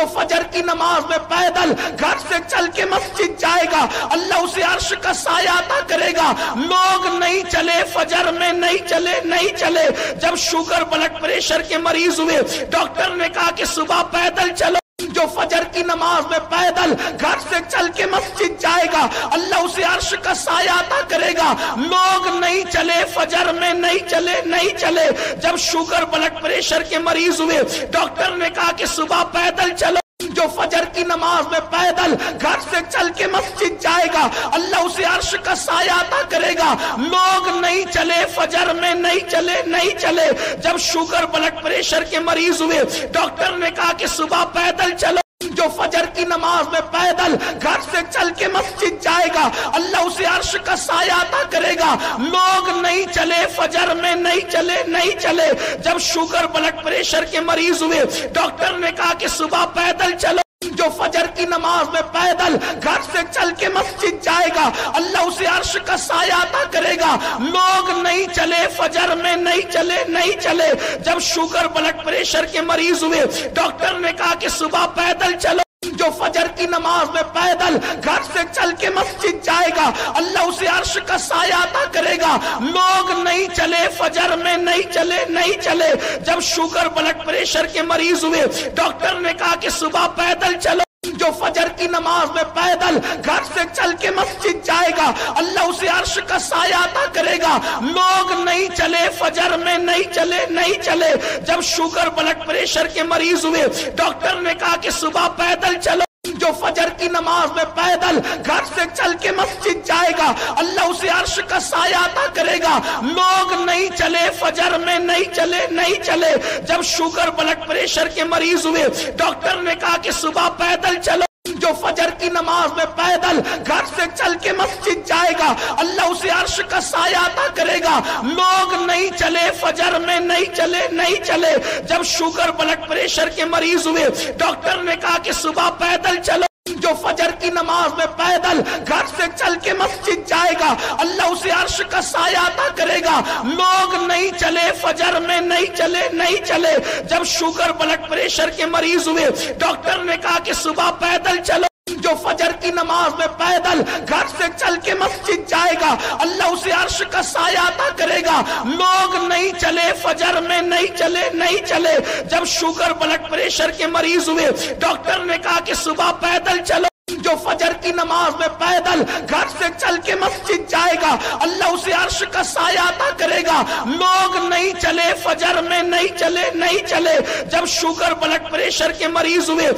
جو فجر کی نماز میں پیدل گھر سے چل کے مسجد جائے گا اللہ اسے عرش کا سایہ عطا کرے گا۔ لوگ نہیں چلے، فجر میں نہیں چلے۔ جب شوگر بلڈ پریشر کے مریض ہوئے ڈاکٹر نے کہا کہ صبح پیدل چلو۔ جو فجر کی نماز میں پیدل گھر سے چل کے مسجد جائے گا اللہ اسے عرش کا سایہ عطا کرے گا۔ لوگ نہیں چلے، فجر میں نہیں چلے۔ جب شوگر بلڈ پریشر کے مریض ہوئے ڈاکٹر نے کہا کہ صبح پیدل چلو۔ جو فجر کی نماز میں پیدل گھر سے چل کے مسجد جائے گا اللہ اسے عرش کا سایہ عطا کرے گا۔ لوگ نہیں چلے، فجر میں نہیں چلے۔ جب شوگر بلڈ پریشر کے مریض ہوئے ڈاکٹر نے کہا کہ صبح پیدل چلو۔ جو فجر کی نماز میں پیدل گھر سے چل کے مسجد جائے گا اللہ اسے عرش کا سایہ عطا کرے گا۔ لوگ نہیں چلے، فجر میں نہیں چلے۔ جب شوگر بلڈ پریشر کے مریض ہوئے ڈاکٹر نے کہا کہ صبح پیدل چلو۔ جو فجر کی نماز میں پیدل گھر سے چل کے مسجد جائے گا اللہ اسے عرش کا سایہ عطا کرے گا۔ لوگ نہیں چلے، فجر میں نہیں چلے۔ جب شوگر بلڈ پریشر کے مریض ہوئے ڈاکٹر نے کہا کہ صبح پیدل چلو۔ جو فجر کی نماز میں پیدل گھر سے چل کے مسجد جائے گا اللہ اسے عرش کا سایہ عطا کرے گا۔ لوگ نہیں چلے، فجر میں نہیں چلے۔ جب شوگر بلڈ پریشر کے مریض ہوئے ڈاکٹر نے کہا کہ صبح پیدل چلو۔ جو فجر کی نماز میں پیدل گھر سے چل کے مسجد جائے گا اللہ اسے عرش کا سایہ عطا کرے گا۔ لوگ نہیں چلے، فجر میں نہیں چلے۔ جب شوگر بلڈ پریشر کے مریض ہوئے ڈاکٹر نے کہا کہ صبح پیدل چلو۔ جو فجر کی نماز میں پیدل گھر سے چل کے مسجد جائے گا اللہ اسے عرش کا سایہ عطا کرے گا۔ لوگ نہیں چلے، فجر میں نہیں چلے۔ جب شوگر بلڈ پریشر کے مریض ہوئے ڈاکٹر نے کہا کہ صبح پیدل چلو۔ جو فجر کی نماز میں پیدل گھر سے چل کے مسجد جائے گا اللہ اسے عرش کا سایہ عطا کرے گا۔ لوگ نہیں چلے، فجر میں نہیں چلے۔ جب شوگر بلڈ پریشر کے مریض ہوئے ڈاکٹر نے کہا کہ صبح پیدل چلو۔ جو فجر کی نماز میں پیدل گھر سے چل کے مسجد جائے گا اللہ اسے عرش کا سایہ عطا کرے گا۔ لوگ نہیں چلے، فجر میں نہیں چلے۔ جب شوگر بلڈ پریشر کے مریض ہوئے ڈاکٹر نے کہا کہ صبح پیدل چلو۔ جو فجر کی نماز میں پیدل گھر سے چل کے مسجد جائے گا اللہ اسے عرش کا سایہ عطا کرے گا۔ لوگ نہیں چلے، فجر میں نہیں چلے۔ جب شوگر بلڈ پریشر کے مریض ہوئے ڈاکٹر نے کہا کہ صبح پیدل چلو۔ جو فجر کی نماز میں پیدل گھر سے چل کے مسجد جائے گا اللہ اسے عرش کا سایہ عطا کرے گا۔ لوگ نہیں چلے، فجر میں نہیں چلے۔ جب شوگر بلڈ پریشر کے مریض ہوئے